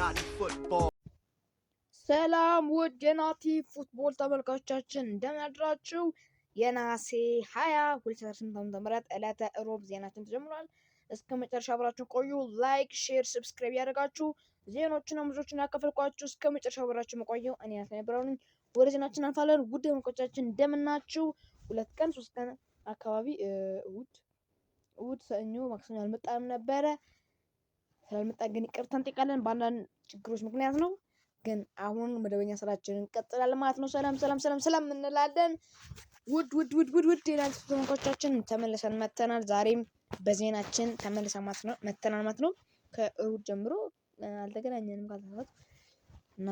Naughty football. ሰላም ውድ የናቲ ፉትቦል ተመልካቾቻችን እንደምን አድራችሁ? የነሐሴ 20 2018 ዓ.ም ዕለተ ሮብ ዜናችን ተጀምሯል። እስከ መጨረሻ አብራችሁ ቆዩ። ላይክ፣ ሼር፣ ሰብስክራይብ ያደርጋችሁ ዜናዎችና ሙዞችን ያከፈልኳችሁ እስከ መጨረሻ አብራችሁ መቆየው እኔ ያስነበረውኝ ወደ ዜናችን አንፋለን። ውድ ተመልካቾቻችን እንደምናችሁ። 2 ቀን 3 ቀን አካባቢ እሑድ ሰኞ ማክሰኞ አልመጣም ነበረ። ስላልመጣ ግን ይቅርታ እንጠይቃለን በአንዳንድ ችግሮች ምክንያት ነው። ግን አሁን መደበኛ ስራችንን እንቀጥላለን ማለት ነው። ሰላም እንላለን። ውድ የናቲ ተመልካቾቻችን ተመልሰን መተናል። ዛሬም በዜናችን ተመልሰን መተናል ማለት ነው። ከእሑድ ጀምሮ አልተገናኘንም ካልተሳሳትኩ እና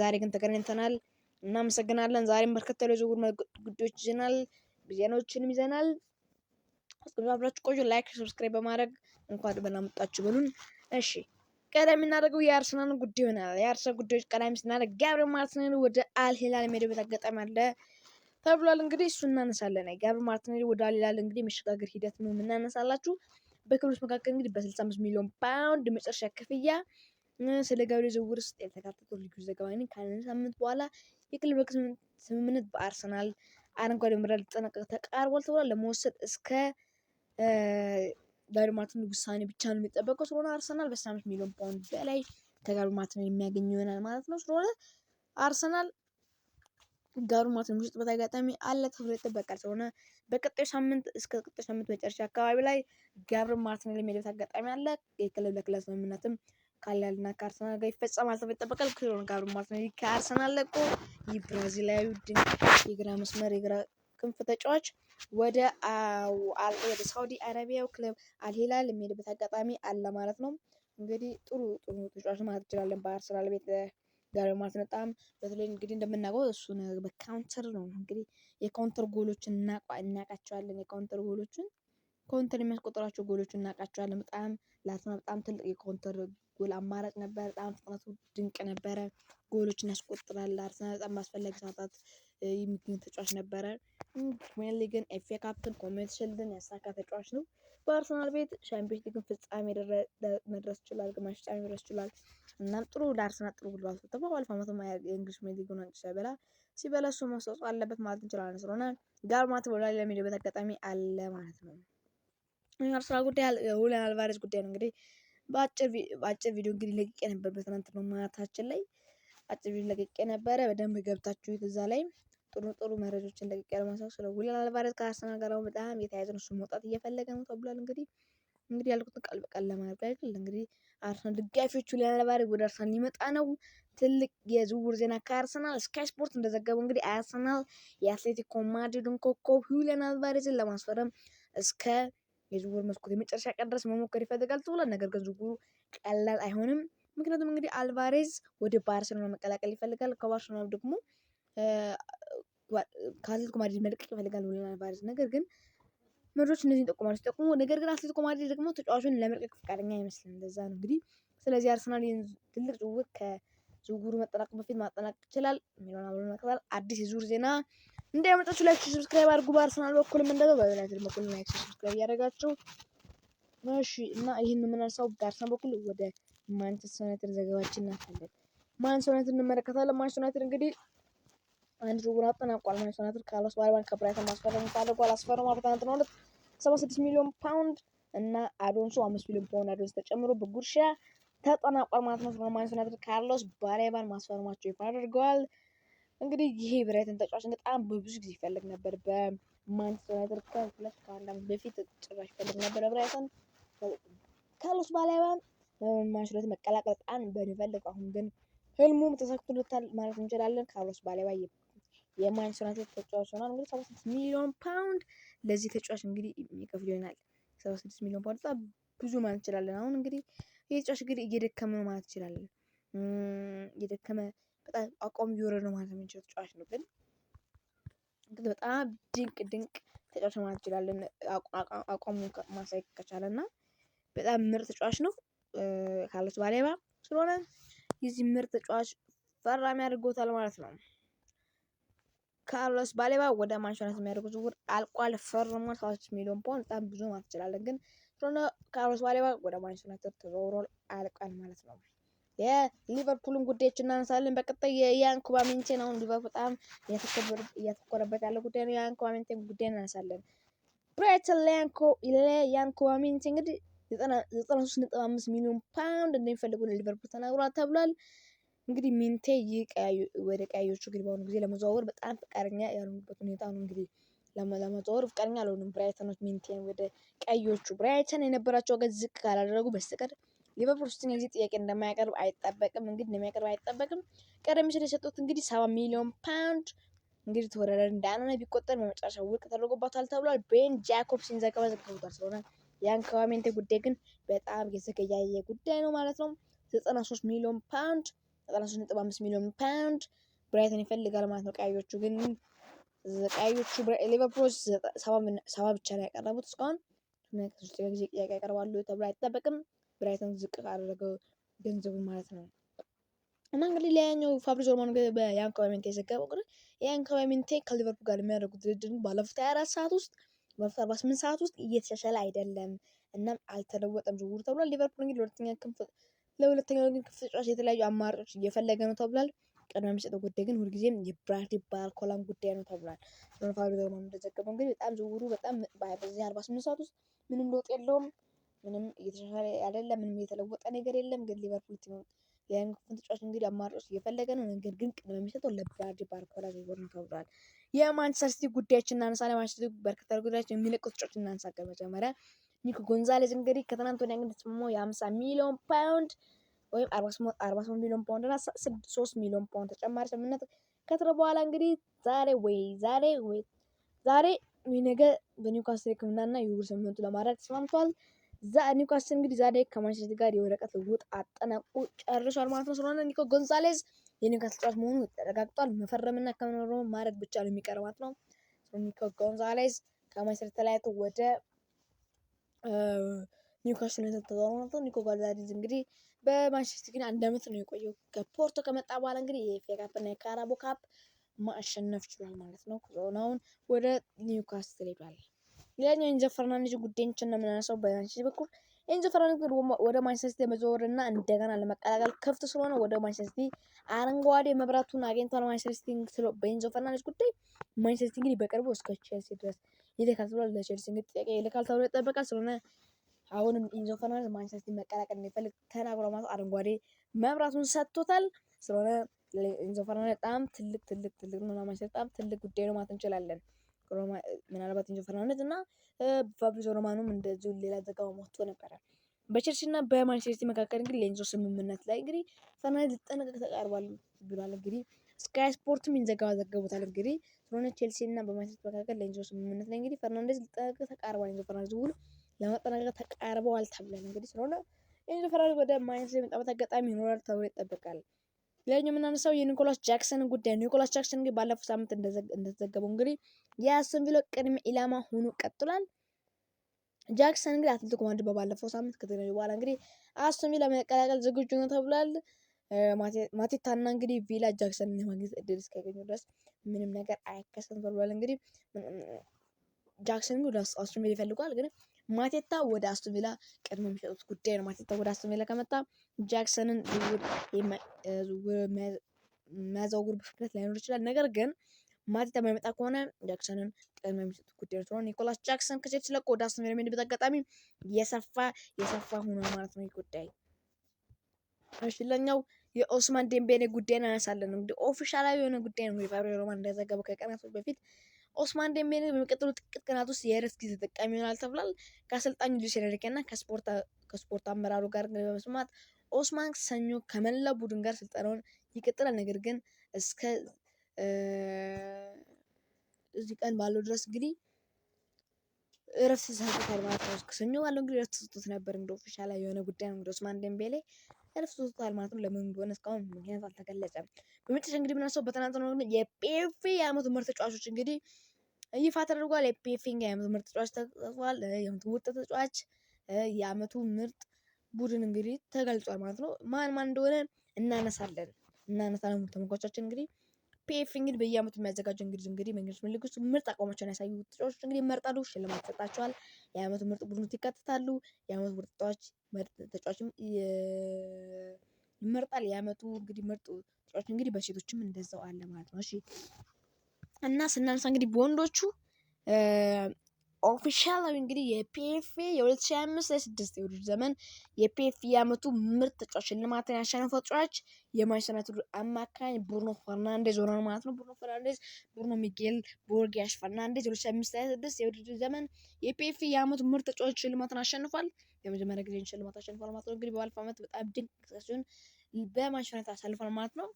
ዛሬ ግን ተገናኝተናል። እናመሰግናለን። ዛሬም በርከት ያሉ የዝውውር ጉዳዮች ይዘናል፣ ዜናዎችንም ይዘናል። አብራችሁ ቆዩ። ላይክ ሰብስክራይብ በማድረግ እንኳን ደህና መጣችሁ በሉን። እሺ ቀደም የምናደርገው የአርሰናል ጉዳይ ይሆናል። የአርሰናል ጉዳዮች ቀዳሚ ስናደርግ ጋብሪኤል ማርቲኔሊ ወደ አልሂላል የሚሄድበት አጋጣሚ አለ ተብሏል። እንግዲህ እሱ እናነሳለን። ጋብሪኤል ማርቲኔሊ ወደ አልሂላል እንግዲህ የመሸጋገር ሂደት ነው የምናነሳላችሁ። በክለቦች መካከል እንግዲህ በ65 ሚሊዮን ፓውንድ መጨረሻ ክፍያ ስለ ጋብሪኤል ዝውውር ውስጥ ያልተካተተው ልዩ ዘገባ ከአንድ ሳምንት በኋላ የክለብ ስምምነት በአርሰናል አረንጓዴ መብራት ሊጠናቀቅ ተቃርቧል ተብሏል። ለመወሰድ እስከ ጋብሪኤል ማርቲኔሊ ውሳኔ ብቻ ነው የሚጠበቀው። ስለሆነ አርሰናል በ65 ሚሊዮን ፓውንድ በላይ ከጋብሪኤል ማርቲኔሊ የሚያገኝ ይሆናል ማለት ነው። ስለሆነ አርሰናል ጋብሪኤል ማርቲኔሊ የሚሸጥበት አጋጣሚ አለ ተብሎ ይጠበቃል። ስለሆነ በቀጣዩ ሳምንት እስከ ቀጣዩ ሳምንት መጨረሻ አካባቢ ላይ ጋብሪኤል ማርቲኔሊ የሚሄድበት አጋጣሚ አለ። የክለብ ለክለብ ስምምነትም ካለያልና ከአርሰናል ጋር ይፈጸማል ተብሎ ይጠበቃል። ስለሆነ ጋብሪኤል ማርቲኔሊ ከአርሰናል ለቆ ይህ ብራዚላዊ ድንቅ የግራ መስመር የግራ ክንፍ ተጫዋች ወደ ሳውዲ አረቢያው ክለብ አልሂላል የሚሄድበት አጋጣሚ አለ ማለት ነው። እንግዲህ ጥሩ ተጫዋች ማለት እንችላለን በአርሰናል ቤት ጋብሪኤል ማርቲኔሊ በጣም በተለይ እንግዲህ እንደምናውቀው እሱን በካውንተር ነው እንግዲህ የካውንተር ጎሎችን እናውቃቸዋለን። የካውንተር ጎሎችን ካውንተር የሚያስቆጥራቸው ጎሎችን እናውቃቸዋለን። በጣም ለአርሰናል በጣም ትልቅ የካውንተር ጎል አማራጭ ነበር። በጣም ፍጥነቱ ድንቅ ነበረ። ጎሎችን ያስቆጥራል። አርሰናል በጣም አስፈላጊ ሰዓታት የሚገኝ ተጫዋች ነበረ። ፕሪሚየር ሊግን፣ ኤፍ ኤ ካፕን፣ ኮሜንት ሽልድን ያሳካ ተጫዋች ነው። በአርሰናል ቤት ሻምፒዮንስ ሊግን ፍጻሜ መድረስ ይችላል፣ ግማሽ ፍጻሜ መድረስ ይችላል። እናም ጥሩ ለአርሰናል ጥሩ ጉልባት ሰጥተው ባለፈው ዓመት የእንግሊዝ ፕሪሚየር ሊግን ዋንጫ ሲበላ እሱ ማስተዋጽኦ አለበት ማለት እንችላለን። ስለሆነ ጋብሪኤል ማርቲኔሊ ወደ አልሂላል የሚሄድበት አጋጣሚ አለ ማለት ነው። የአርሰናል ጉዳይ ሁሊያን አልቫሬዝ ጉዳይ ነው። እንግዲህ በአጭር ቪዲዮ እንግዲህ ለቅቄ ነበር በትናንትናው ማታችን ላይ አጭር ቪዲዮ ለቅቄ ነበረ። በደንብ ገብታችሁ እዛ ላይ ጥሩ መረጃዎችን ለቅቄ ለማሳወቅ ስለ ሁሊያን አልቫሬዝ ከአርሰናል ጋር በጣም የተያያዘ ነው። እሱ መውጣት እየፈለገ ነው ተብሏል። እንግዲህ ያልኩትን ቃል በቃል ለማድረግ አይደል እንግዲህ አርሰናል ደጋፊዎች ሁሊያን አልቫሬዝ ወደ አርሰናል ሊመጣ ነው። ትልቅ የዝውውር ዜና ከአርሰናል ስካይ ስፖርት እንደዘገበው እንግዲህ አርሰናል የአትሌቲኮ ማድሪድን ኮከብ ሁሊያን አልቫሬዝን ለማስፈረም እስከ የዝውውር መስኮት የመጨረሻ ቀን ድረስ መሞከር ይፈልጋል ተብሏል። ነገር ግን ዝውውሩ ቀላል አይሆንም። ምክንያቱም እንግዲህ አልቫሬዝ ወደ ባርሴሎና መቀላቀል ይፈልጋል። ከባርሴሎና ደግሞ ከአትሌቲኮ ማድሪድ መልቀቅ ይፈልጋል ሁሊያን አልቫሬዝ። ነገር ግን መድሮች እነዚህን ሲጠቁሙ ነገር ግን አትሌቲኮ ማድሪድ ደግሞ ተጫዋቹን ለመልቀቅ ፈቃደኛ አይመስልም። እንደዛ ነው እንግዲህ። ስለዚህ አርሰናል ትልቅ ዝውውር ከዝውውሩ መጠናቀቅ በፊት ማጠናቀቅ ይችላል የሚለውን አብረን መከታተል። አዲስ የዝውውር ዜና እንዳይመጣችሁ ላይክ ሰብስክራይብ አድርጉ። በአርሰናል በኩልም እንደዛው በዩናይትድ በኩል ላይክ ሰብስክራይብ እያደረጋችሁ እሺ። እና ይህን የምናነሳው በአርሰናል በኩል ወደ ማንቸስተር ዩናይትድ ዘገባችን እናልፋለን። ማንቸስተር ዩናይትድ እንመለከታለን። ማንቸስተር ዩናይትድ እንግዲህ አንድ ዝውውር አጠናቋል። ማንቸስተር ዩናይትድ ካርሎስ ባሌባን ከብራይተን ማስፈረም ፈልጓል። አስፈረመው በትናንትናው ዕለት 76 ሚሊዮን ፓውንድ እና አዶንሶ 5 ሚሊዮን ፓውንድ አዶንሶ ተጨምሮ በጉርሻ ተጠናቋል ማለት ነው። ማንቸስተር ዩናይትድ ካርሎስ ባሌባን ማስፈረማቸው ይፋ አድርገዋል። እንግዲህ ይሄ ብራይተን ተጫዋች በጣም በብዙ ጊዜ ይፈልግ ነበር። በማንቸስተር ዩናይትድ ከአንድ ዓመት በፊት ጭራሽ ይፈልግ ነበር ብራይተን ካርሎስ ባሌባን ማንቸስተር ዩናይትድ መቀላቀል በጣም በሚፈልግ አሁን ግን ህልሙም ተሳክቶለታል ማለት እንችላለን። ካርሎስ ባሌባ የማንቸስተር ዩናይትድ ተጫዋች ሆኗል። እንግዲህ 76 ሚሊዮን ፓውንድ ለዚህ ተጫዋች እንግዲህ የሚከፍል ይሆናል። 76 ሚሊዮን ፓውንድ በጣም ብዙ ማለት እንችላለን። አሁን እንግዲህ ይህ ተጫዋች እንግዲህ እየደከመ ነው ማለት እንችላለን። እየደከመ በጣም አቋሙ እየወረደ ነው ማለት የምንችለው ተጫዋች ነው። ግን በጣም ድንቅ ተጫዋች ማለት እንችላለን። አቋሙ ማሳየት ከቻለ እና በጣም ምርጥ ተጫዋች ነው ካርሎስ ባሌባ። ስለሆነ የዚህ ምርጥ ተጫዋች ፈራሚ አድርጎታል ማለት ነው። ካርሎስ ባሌባ ወደ ማንቸስተር ዩናይትድ የሚያደርጉት ዝውውር አልቋል። ፈርሟል። 76 ሚሊዮን ፓውንድ በጣም ብዙ ማለት እንችላለን። ግን ስለሆነ ካርሎስ ባሌባ ወደ ማንቸስተር ዩናይትድ ተዘዋውሯል፣ አልቋል ማለት ነው። የሊቨርፑልን ጉዳዮች እናነሳለን በቀጣይ። የያን ኩባሜንቴን አሁን ሊቨርፑል በጣም እያተኮረበት ያለው ጉዳይ ነው። የያን ኩባሜንቴን ጉዳይ እናነሳለን። ብራይተን ለያን ኩባሜንቴ እንግዲህ 93.5 ሚሊዮን ፓውንድ እንደሚፈልጉ ሊቨርፑል ተናግሯል ተብሏል። እንግዲህ ሚንቴ ወደ ቀያዮቹ እንግዲህ በአሁኑ ጊዜ ለመዘዋወር በጣም ፈቃደኛ ያልሆኑበት ሁኔታ ነው። እንግዲህ ለመዘዋወር ፈቃደኛ አልሆኑም ብራይተኖች ሚንቴን ወደ ቀዮቹ። ብራይተን የነበራቸው ዋጋ ዝቅ ካላደረጉ በስተቀር ሊቨርፑል ሶስተኛ ጊዜ ጥያቄ እንደማያቀርብ አይጠበቅም። እንግዲህ እንደሚያቀርብ አይጠበቅም። ቀደም ሲል የሰጡት እንግዲህ 70 ሚሊዮን ፓውንድ እንግዲህ ተወዳዳሪ እንዳልሆነ ቢቆጠር በመጨረሻ ውድቅ ተደርጎባታል ተብሏል። ቤን ጃኮብስን ዘገባ ዘግቦታል። ስለሆነ ያን ኩባሜንቴ ጉዳይ ግን በጣም የዘገያየ ጉዳይ ነው ማለት ነው። 93 ሚሊዮን ፓውንድ 93.5 ሚሊዮን ፓውንድ ብራይተን ይፈልጋል ማለት ነው። ቀያዮቹ ግን ሊቨርፑሎች 70 ብቻ ነው ያቀረቡት እስካሁን። ሶስተኛ ጊዜ ጥያቄ ያቀርባሉ ተብሎ አይጠበቅም። ብራይተን ዝቅ ካደረገው ገንዘቡ ማለት ነው። እና እንግዲህ ሌላኛው ፋብሪዚዮ ሮማኖ በያን ኩባሜንቴ የዘገበው እንግዲህ ያን ኩባሜንቴ ከሊቨርፑል ጋር የሚያደርጉት ድርድር ባለፉት 24 ሰዓት ውስጥ ባለፉት 48 ሰዓት ውስጥ እየተሻሻለ አይደለም፣ እናም አልተለወጠም ዝውውሩ ተብሏል። ሊቨርፑል እንግዲህ ለሁለተኛው ክንፍ ተጫዋች የተለያዩ አማራጮች እየፈለገ ነው ተብሏል። ቀድሞ የሚሰጠው ጉዳይ ግን ሁልጊዜም የብራድሊ ባርኮላን ጉዳይ ነው ተብሏል። ፋብሪዚዮ ሮማኖ እንደዘገበው እንግዲህ በጣም ዝውውሩ በጣም በዚህ 48 ሰዓት ውስጥ ምንም ለውጥ የለውም፣ ምንም እየተሻሻለ አይደለም፣ ምንም የተለወጠ ነገር የለም። ግን ሊቨርፑል ያን ክንፍ ተጫዋች እንግዲህ አማራጮች እየፈለገ ነው። ነገር ግን ቅድሚያ የሚሰጠው ለብራድሊ ባርኮላ ዝውውር ነው ተብሏል። የማንቸስተር ሲቲ ጉዳዮችን እናነሳለን። ማንቸስተር ሲቲ በርከት ያሉ ጉዳዮች የሚለቁ ተጫዋቾች እናንሳ። መጀመሪያ ኒኮ ጎንዛሌዝ እንግዲህ ከትናንት ወዲያ እንግዲህ ተስማማው የ50 ሚሊዮን ፓውንድ ወይም 48 ሚሊዮን ፓውንድ እና 3 ሚሊዮን ፓውንድ ተጨማሪ ስምምነት ከተረ በኋላ እንግዲህ ዛሬ ነገ በኒውካስል ሕክምናና የውል ስምምነቱ ለማድረግ ተስማምቷል። ኒውካስል እንግዲህ ዛሬ ከማንቸስተር ሲቲ ጋር የወረቀት ልውውጥ አጠናቆ ጨርሷል ማለት ነው። ስለሆነ ኒኮ ጎንዛሌዝ የኒውካስል ተጫዋች መሆኑ ተረጋግጧል። መፈረምና ከመኖሩ ማድረግ ብቻ ነው የሚቀር ማለት ነው። ኒኮ ጎንዛሌዝ ከማንቸስተር ተለያይቶ ወደ ኒውካስል ተተዋውቶ ኒኮ ጎንዛሌዝ እንግዲህ በማንቸስተር ሲቲ ግን 1 ዓመት ነው የቆየው። ከፖርቶ ከመጣ በኋላ እንግዲህ የኤፍኤ ካፕ እና የካራቦ ካፕ ማሸነፍ ችሏል ማለት ነው። አሁን ወደ ኒውካስል ሄዷል። ሌላኛው ኤንዞ ፈርናንዴዝ ጉዳዮችን ነው የምናነሳው። በማንቸስተር በኩል ኤንዞ ፈርናንዴዝ ወደ ማንቸስተር ሲቲ ለመዘዋወር እና እንደገና ለመቀላቀል ክፍት ስለሆነ ወደ ማንቸስተር ሲቲ አረንጓዴ መብራቱን አግኝቷል። ማንቸስተር ሲቲ በኤንዞ ፈርናንዴዝ ጉዳይ ማንቸስተር ሲቲ እንግዲህ በቅርቡ እስከ ቼልሲ ድረስ ይልካል ተብሏል። ለቼልሲ እንግዲህ ጥያቄ ይልካል ተብሎ ይጠበቃል። ስለሆነ አሁንም ኤንዞ ፈርናንዴዝ ማንቸስተር ሲቲ መቀላቀል እንደሚፈልግ ተናግሮ ማለት አረንጓዴ መብራቱን ሰጥቶታል። ስለሆነ ኤንዞ ፈርናንዴዝ በጣም ትልቅ ነው። ማንቸስተር በጣም ትልቅ ጉዳይ ነው ማለት እንችላለን። ምናልባት ኤንዞ ፈርናንዴዝ እና ፋብሪዚዮ ሮማኖም እንደዚሁ ሌላ ዘገባ ወጥቶ ነበረ። በቼልሲ እና በማንቸስተር ሲቲ መካከል እንግዲህ ለኤንዞ ስምምነት ላይ እንግዲህ ፈርናንዴዝ ሊጠናቀቅ ተቃርቧል ብሏል። እንግዲህ ስካይ ስፖርትም ዘገባ ዘግቦታል። እንግዲህ ስለሆነ ቼልሲ እና በማንቸስተር መካከል ለኤንዞ ስምምነት ላይ እንግዲህ ፈርናንዴዝ ሊጠናቀቅ ተቃርቧል። ኤንዞ ፈርናንዴዝ ውል ለመጠናቀቅ ተቃርበዋል ተብሏል። እንግዲህ ስለሆነ ኤንዞ ፈርናንዴዝ ወደ ማንቸስተር የመጣበት አጋጣሚ ይኖራል ተብሎ ይጠበቃል። ሌላኛው የምናነሳው የኒኮላስ ጃክሰን ጉዳይ። ኒኮላስ ጃክሰን እንግዲህ ባለፈው ሳምንት እንደተዘገበው እንግዲህ የአስቶን ቪላ ቅድመ ኢላማ ሆኖ ቀጥሏል። ጃክሰን እንግዲህ አትሌቲኮ ማድሪድ በባለፈው ሳምንት ከተገኘ በኋላ እንግዲህ አስቶን ቪላ ለመቀላቀል ዝግጁ ነው ተብሏል። ማቴታና እንግዲህ ቪላ ጃክሰንን የማግኘት እድል እስኪያገኙ ድረስ ምንም ነገር አይከሰትም ተብሏል። እንግዲህ ጃክሰን ወደ አስቶን ቪላ ይፈልጓል፣ ግን ማቴታ ወደ አስቶን ቪላ ቀድሞ የሚሸጡት ጉዳይ ነው። ማቴታ ወደ አስቶን ቪላ ከመጣ ጃክሰንን የሚያዘዋውር ፍጥነት ላይኖር ይችላል። ነገር ግን ማቴታ የማይመጣ ከሆነ ጃክሰንን ቀድሞ የሚሰጡት ጉዳይ ነው። ስለሆነ ኒኮላስ ጃክሰን ከቼልሲ ለቆ ወደ አስቶን ቪላ የሚሄድበት አጋጣሚ የሰፋ ሆኗል ማለት ነው ጉዳይ። እሺ ሌላኛው የኦስማን ዴምቤሌ ጉዳይ እናነሳለን። እንግዲህ ኦፊሻላዊ የሆነ ጉዳይ ነው። ፋብሪዚዮ ሮማኖ እንደዘገበው ከቀናቶች በፊት ኦስማን ዴምቤሌ በሚቀጥሉት ጥቂት ቀናት ውስጥ የእረፍት ጊዜ ተጠቃሚ ይሆናል ተብሏል። ከአሰልጣኙ ሉዊስ ኤንሪኬ እና ከስፖርት አመራሩ ጋር በመስማት ኦስማን ሰኞ ከመላ ቡድን ጋር ስልጠናውን ይቀጥላል። ነገር ግን እስከ እዚህ ቀን ባለው ድረስ እንግዲህ እረፍት ሰጥቶታል ማለት ነው። ሰኞ ባለው እንግዲህ እረፍት ሰጥቶት ነበር። እንግዲህ ኦፊሻላዊ የሆነ ጉዳይ ነው። እንግዲህ ኦስማን ዴምቤሌ እረፍት ሰጥቶታል ማለት ነው። ለምን እንደሆነ እስካሁን ምክንያት አልተገለጸም። በመጨረሻ እንግዲህ ምናሰው በትናንትናው የፒኤፍኤ የዓመቱ ምርጥ ተጫዋቾች እንግዲህ ይፋ ተደርጓል። የፒኤፍኤ የዓመቱ ምርጥ ተጫዋች ተጽፏል። የዓመቱ ምርጥ ተጫዋች፣ የዓመቱ ምርጥ ቡድን እንግዲህ ተገልጿል ማለት ነው። ማን እንደሆነ እናነሳለን ተመልካቾቻችን እንግዲህ ፒኤፍ እንግዲህ በየዓመቱ የሚያዘጋጀው እንግዲህ መንግስት ምልክ ውስጥ ምርጥ አቋማቸውን ያሳዩ ተጫዋቾች እንግዲህ ይመርጣሉ፣ ሽልማት ይሰጣቸዋል። የዓመቱ ምርጥ ቡድኖች ይካተታሉ። የዓመቱ ምርጥ ተጫዋችም ይመርጣል። የአመቱ እንግዲህ ምርጥ ተጫዋች እንግዲህ በሴቶችም እንደዛው አለ ማለት ነው። እሺ እና ስናነሳ እንግዲህ በወንዶቹ ኦፊሻል እንግዲህ የፒኤፍኤ የ2025/26 የውድድር ዘመን የፒኤፍኤ የአመቱ ምርጥ ተጫዋች ሽልማትን ያሸነፈው ተጫዋች የማንቸስተር ዩናይትድ አማካኝ ብሩኖ ፈርናንዴዝ ሆኗል ማለት ነው። ብሩኖ ሚጌል ቦርጊያሽ ፈርናንዴዝ የ2025/26 የውድድር ዘመን የፒኤፍኤ የአመቱ ምርጥ ተጫዋች ሽልማትን አሸንፏል። የመጀመሪያ ጊዜ ሽልማት አሸንፏል ማለት ነው። እንግዲህ ባለፈው አመት በጣም ድንቅ ሲሆን በማንቸስተር ዩናይትድ አሳልፏል ማለት ነው።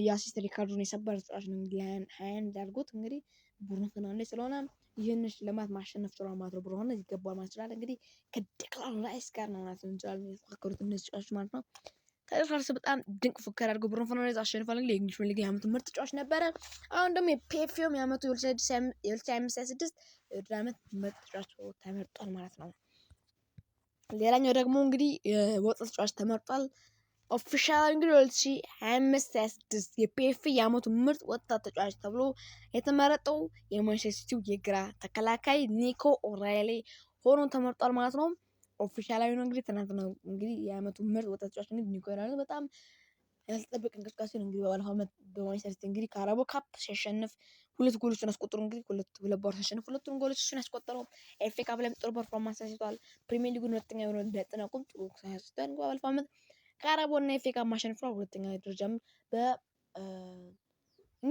የአሲስት ሪካርዱን የሰበረ ተጫዋች ነው እንግዲህ 21 ያድርጉት እንግዲህ ብሩኖ ፈርናንዴዝ ስለሆነ ይህንን ሽልማት ማሸነፍ ችሏል ማለት ነው። ብሩኖ ይገባዋል ማለት ይችላል። እንግዲህ ከዴክላን ራይስ ጋር ነው ማለት እንችላለን የተፎካከሩት እነዚህ ተጫዋቾች ማለት ነው። ከዴክላን በጣም ድንቅ ፉከራ አድርገው ብሩኖ ፈርናንዴዝ አሸንፏል። እንግዲህ የእንግሊዝ ፕሪሚየር ሊግ የአመቱ ምርጥ ተጫዋች ነበረ። አሁን ደግሞ የፒኤፍኤም የአመቱ የ2025/26 የውድድር ዓመት ምርጥ ተጫዋች ተመርጧል ማለት ነው። ሌላኛው ደግሞ እንግዲህ ወጣት ተጫዋች ተመርጧል። ኦፊሻል እንግዲህ 2025/26 የፒኤፍኤ የአመቱ ምርጥ ወጣት ተጫዋች ተብሎ የተመረጠው የማንቸስተር ሲቲው የግራ ተከላካይ ኒኮ ኦራይሊ ሆኖ ተመርጧል ማለት ነው። ኦፊሻላዊ ነው እንግዲህ ትናንት ነው እንግዲህ የአመቱ ምርጥ ወጣት ተጫዋች እንግዲህ ኒኮ ኦራይሊ በጣም ያልተጠበቀ እንቅስቃሴ ነው። እንግዲህ ባለፈው አመት በማንቸስተር ሲቲ እንግዲህ ካራቦ ካፕ ሲያሸንፍ 2 ጎሎችን አስቆጥሮ እንግዲህ 2 ባር ሲያሸንፍ 2 ጎሎች እሱን ያስቆጠረው። ኤፍኤ ካፕ ላይ ጥሩ ፐርፎርማንስ አሳይቷል። ፕሪሚየር ሊጉን ሁለተኛ ሆኖ እንደጠናቀቁም ጥሩ ሳይሆን ባለፈው አመት ካራቦ እና ኤፍኤ ካፕ ማሸነፍ ነው። ሁለተኛ ደረጃም በእንግሊዝ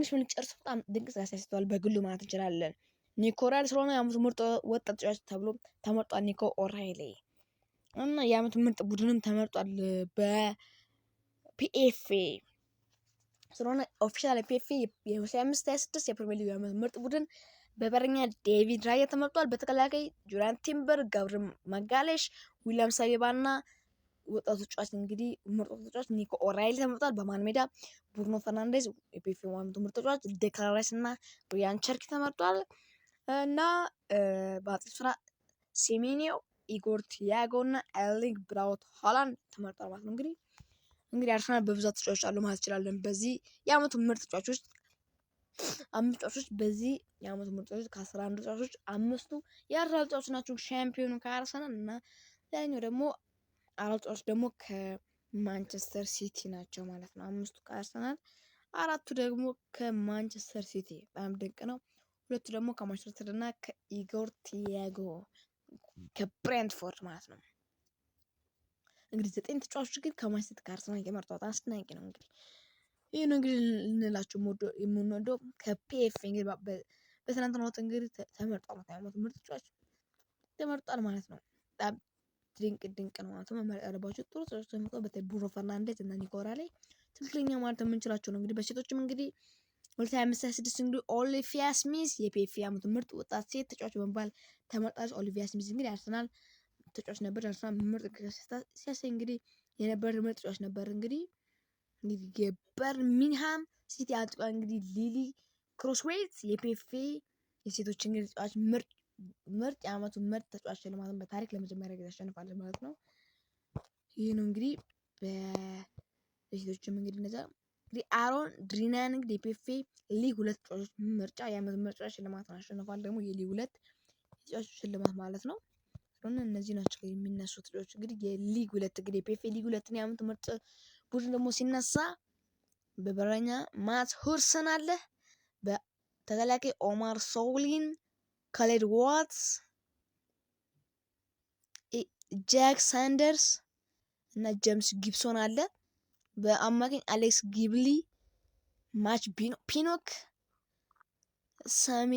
ፕሪሚየር ሊግ ጨርሶ በጣም ድንቅ ስራ አሳይቷል በግሉ ማለት እንችላለን። ኒኮ ኦራይሊ ስለሆነ የአመቱ ምርጥ ወጣት ተጫዋች ተብሎ ተመርጧል። ኒኮ ኦራይሊ እና የአመቱ ምርጥ ቡድንም ተመርጧል በፒኤፍኤ ስለሆነ ኦፊሻል ፒኤፍኤ የ2025/26 የፕሪሚየር ሊግ የአመቱ ምርጥ ቡድን በበረኛ ዴቪድ ራያ ተመርጧል። በተከላካይ ጁሪያን ቲምበር፣ ጋብሪኤል ማጋሌሽ፣ ዊሊያም ሳሊባ እና ወጣቱ ተጫዋች እንግዲህ ምርጥ ተጫዋች ኒኮ ኦራይሊ ተመርጧል። በማን ሜዳ ብሩኖ ፈርናንዴዝ የፒኤፍኤ የአመቱ ምርጥ ተጫዋች፣ ዴክላን ራይስ እና ሪያን ቸርኪ ተመርጧል። እና በአጥቂ ስፍራ ሴሜኒዮ፣ ኢጎር ቲያጎ እና ኤርሊንግ ብራውት ሃላንድ ተመርጧል ማለት ነው። እንግዲህ አርሰናል በብዛት ተጫዋቾች አሉ ማለት እንችላለን። በዚህ የአመቱ ምርጥ ተጫዋቾች 5 ተጫዋቾች በዚህ የአመቱ ምርጥ ተጫዋቾች ከ11 ተጫዋቾች 5ቱ የአርሰናል ተጫዋቾች ናቸው። ሻምፒዮኑ ከአርሰናል እና ሌላኛው ደግሞ 4 ተጫዋቾች ደግሞ ከማንቸስተር ሲቲ ናቸው ማለት ነው። 5ቱ ከአርሰናል 4ቱ ደግሞ ከማንቸስተር ሲቲ በጣም ድንቅ ነው። 2ቱ ደግሞ ከማንቸስተር እና ከኢጎር ቲያጎ ከብሬንትፎርድ ማለት ነው። እንግዲህ 9 ተጫዋቾች ግን ከማንቸስተር ከአርሰናል የመርጧት አስደናቂ ነው። እንግዲህ ይህ ነው እንግዲህ ልንላችሁ የምንወደው ከፒኤፍኤ እንግዲህ በትናንትናው ዕለት እንግዲህ ተመርጧል ማለት ነው። ምርጥ ተጫዋች ተመርጧል ማለት ነው። በጣም ድንቅ ነው ማለት ነው። መመረጥ ያለባቸው ጥሩ ተጫዋቾች ተመርጧል። በተለይ ብሩኖ ፈርናንዴዝ እና ኒኮ ኦራይሊ ትክክለኛ ማለት የምንችላቸው ነው። እንግዲህ በሴቶችም እንግዲህ 2025/26 እንግዲህ ኦሊቪያ ስሚዝ የፒኤፍኤ የአመቱ ምርጥ ወጣት ሴት ተጫዋች በመባል ተመርጣለች። ኦሊቪያ ስሚዝ እንግዲህ አርሰናል ተጫዋች ነበር። አርሰናል ምርጥ ሲያሳይ እንግዲህ የነበረ ምርጥ ተጫዋች ነበር። እንግዲህ የበርሚንግሃም ሲቲ አጥቂ እንግዲህ ሊሊ ክሮስዌይት የፒኤፍኤ የሴቶች እንግዲህ ተጫዋች ምርጥ የአመቱ ምርጥ ተጫዋች ሽልማትን በታሪክ ለመጀመሪያ ጊዜ አሸንፋለች ማለት ነው። ይህ ነው እንግዲህ በሴቶችም እንግዲህ እነዛ እንግዲህ አሮን ድሪናን እንግዲህ የፒኤፍኤ ሊግ 2 ተጫዋቾች ምርጫ የአመቱ ምርጫ ሽልማትን አሸንፏል። ደግሞ የሊግ 2 ተጫዋቾች ሽልማት ማለት ነው። እነዚህ ናቸው የሚነሱ ተጫዋቾች እንግዲህ የሊግ 2 እንግዲህ የፒኤፍኤ ሊግ 2 የአመቱ ምርጥ ቡድን ደግሞ ሲነሳ በበረኛ ማት ሁርሰን አለ። በተከላካይ ኦማር ሶሊን፣ ካሌድ ዋትስ፣ ጃክ ሳንደርስ እና ጄምስ ጊብሶን አለ። በአማካኝ አሌክስ ጊብሊ፣ ማች ፒኖክ፣ ሳሚ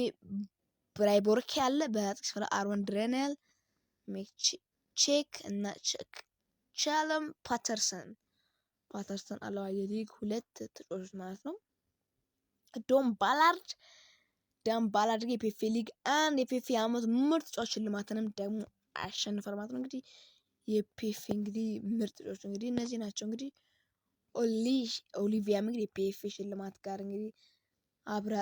ብራይቦርኪ አለ። በአጥቂ ስፍራ አሮን ድሬናል፣ ቼክ እና ቻለም ፓተርሰን አለው። የሊግ 2 ተጫዋቾች ማለት ነው። ዳን ባላርድ የፒኤፍኤ ሊግ 1 የፒኤፍኤ የአመቱ ምርጥ ተጫዋች ሽልማትንም ደግሞ አሸንፏል ማለት ነው። እንግዲህ የፒኤፍኤ እንግዲህ ምርጥ ተጫዋቾች እንግዲህ እነዚህ ናቸው። እንግዲህ ኦሊቪያም እንግዲህ የፒኤፍኤ ሽልማት ጋር እንግዲህ አብራ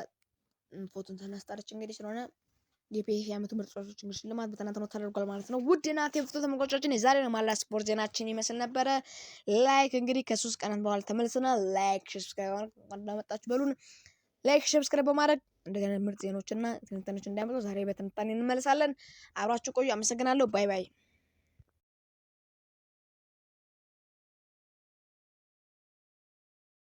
ፎቶን ተነስታለች እንግዲህ ስለሆነ የፒኤፍኤ የአመቱ ምርጥ ተጫዋቾች እንግዲህ ሽልማት በትናንትናው ተደርጓል ማለት ነው። ውድ እና ቴፕቶ ተመልካቾቻችን የዛሬ ነው ማላ ስፖርት ዜናችን ይመስል ነበረ። ላይክ እንግዲህ ከ3 ቀናት በኋላ ተመልሰናል። ላይክ ሰብስክራይብ እንዳመጣችሁ በሉን። ላይክ ሰብስክራይብ በማድረግ እንደገና ምርጥ ዜናዎችና ትንታኔዎች እንዳያመጡ ዛሬ በትንታኔ እንመለሳለን። አብራችሁ ቆዩ። አመሰግናለሁ። ባይ ባይ።